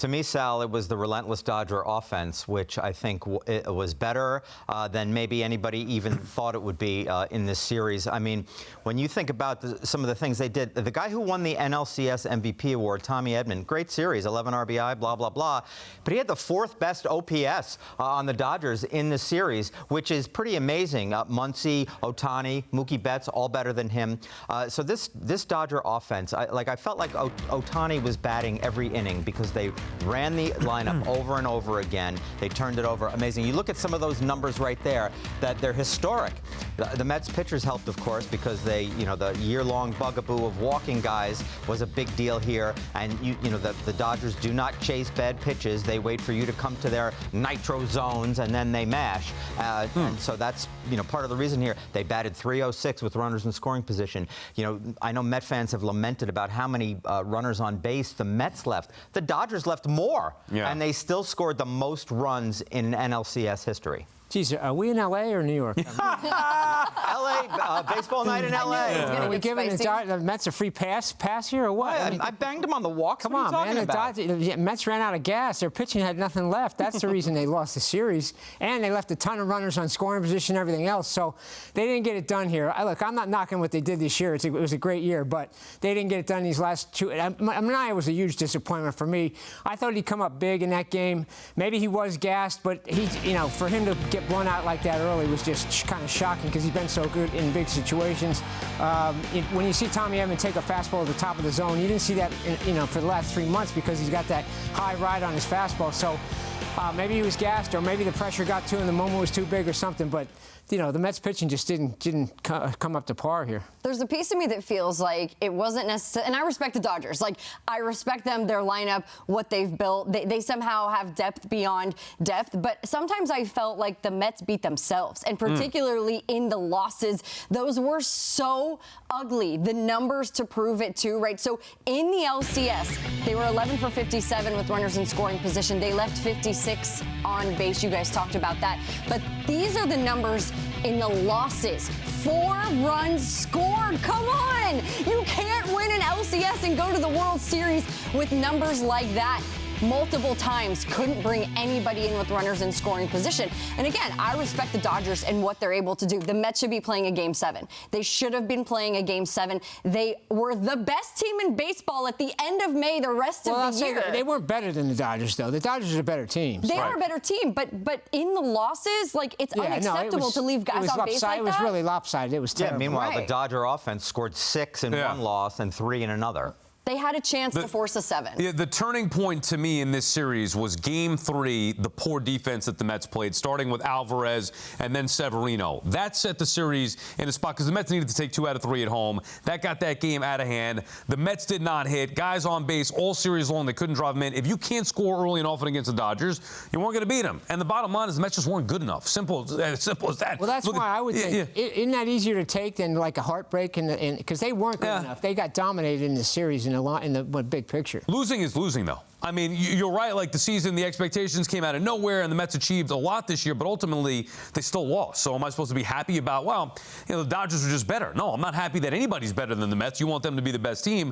To me, Sal, it was the relentless Dodger offense, which I think it was better than maybe anybody even thought it would be in this series. I mean, when you think about some of the things they did, the guy who won the NLCS MVP award, Tommy Edman, great series, 11 RBI, blah, blah, blah. But he had the fourth best OPS on the Dodgers in the series, which is pretty amazing. Muncy, Ohtani, Mookie Betts, all better than him. So this Dodger offense, I felt like Ohtani was batting every inning because they ran the lineup over and over again. They turned it over. Amazing. You look at some of those numbers right there, that they're historic. The Mets pitchers helped, of course, because the year-long bugaboo of walking guys was a big deal here. And the Dodgers do not chase bad pitches. They wait for you to come to their nitro zones and then they mash. And so that's part of the reason here. They batted .306 with runners in scoring position. I know Met fans have lamented about how many runners on base the Mets left. The Dodgers left more, and they still scored the most runs in NLCS history. Geez, are we in L.A. or New York? L.A. Baseball night in L.A. Are we giving the Mets a free pass here or what? I banged them on the walks. Come on, man. The Mets ran out of gas. Their pitching had nothing left. That's the reason they lost the series. And they left a ton of runners on scoring position and everything else. So they didn't get it done here. Look, I'm not knocking what they did this year. It was a great year, but they didn't get it done these last two. Mania was a huge disappointment for me. I thought he'd come up big in that game. Maybe he was gassed, but for him to get blown out like that early was just kind of shocking because he's been so good in big situations. When you see Tommy Edman take a fastball at the top of the zone, you didn't see that for the last 3 months because he's got that high ride on his fastball. So maybe he was gassed, or maybe the pressure got to him, the moment was too big or something. But the Mets pitching just didn't come up to par here. There's a piece of me that feels like it wasn't necessary, and I respect the Dodgers. I respect them, their lineup, what they've built. They somehow have depth beyond depth, but sometimes I felt like the Mets beat themselves, and particularly in the losses. Those were so ugly. The numbers to prove it too, right? So in the LCS, they were 11 for 57 with runners in scoring position. They left 56 on base. You guys talked about that. But these are the numbers in the losses. 4 runs scored. Come on! You can't win an LCS and go to the World Series with numbers like that. Multiple times, couldn't bring anybody in with runners in scoring position. And again, I respect the Dodgers and what they're able to do. The Mets should be playing a Game 7. They should have been playing a Game 7. They were the best team in baseball at the end of May, the rest of the year. They weren't better than the Dodgers, though. The Dodgers are a better team. They are a better team, but in the losses, it's unacceptable to leave guys on base like that. It was really lopsided. It was terrible. Yeah, meanwhile, the Dodger offense scored 6 in one loss and 3 in another. They had a chance to force a 7. Yeah, the turning point to me in this series was Game 3, the poor defense that the Mets played, starting with Alvarez and then Severino. That set the series in a spot because the Mets needed to take 2 out of 3 at home. That got that game out of hand. The Mets did not hit. Guys on base all series long. They couldn't drive them in. If you can't score early and often against the Dodgers, you weren't going to beat them. And the bottom line is the Mets just weren't good enough. Simple as that. Well, that's why I would think, isn't that easier to take than like a heartbreak? Because they weren't good enough. They got dominated in the series in the big picture. Losing is losing, though. I mean, you're right. Like the season, the expectations came out of nowhere, and the Mets achieved a lot this year, but ultimately they still lost. So am I supposed to be happy about, the Dodgers were just better? No, I'm not happy that anybody's better than the Mets. You want them to be the best team.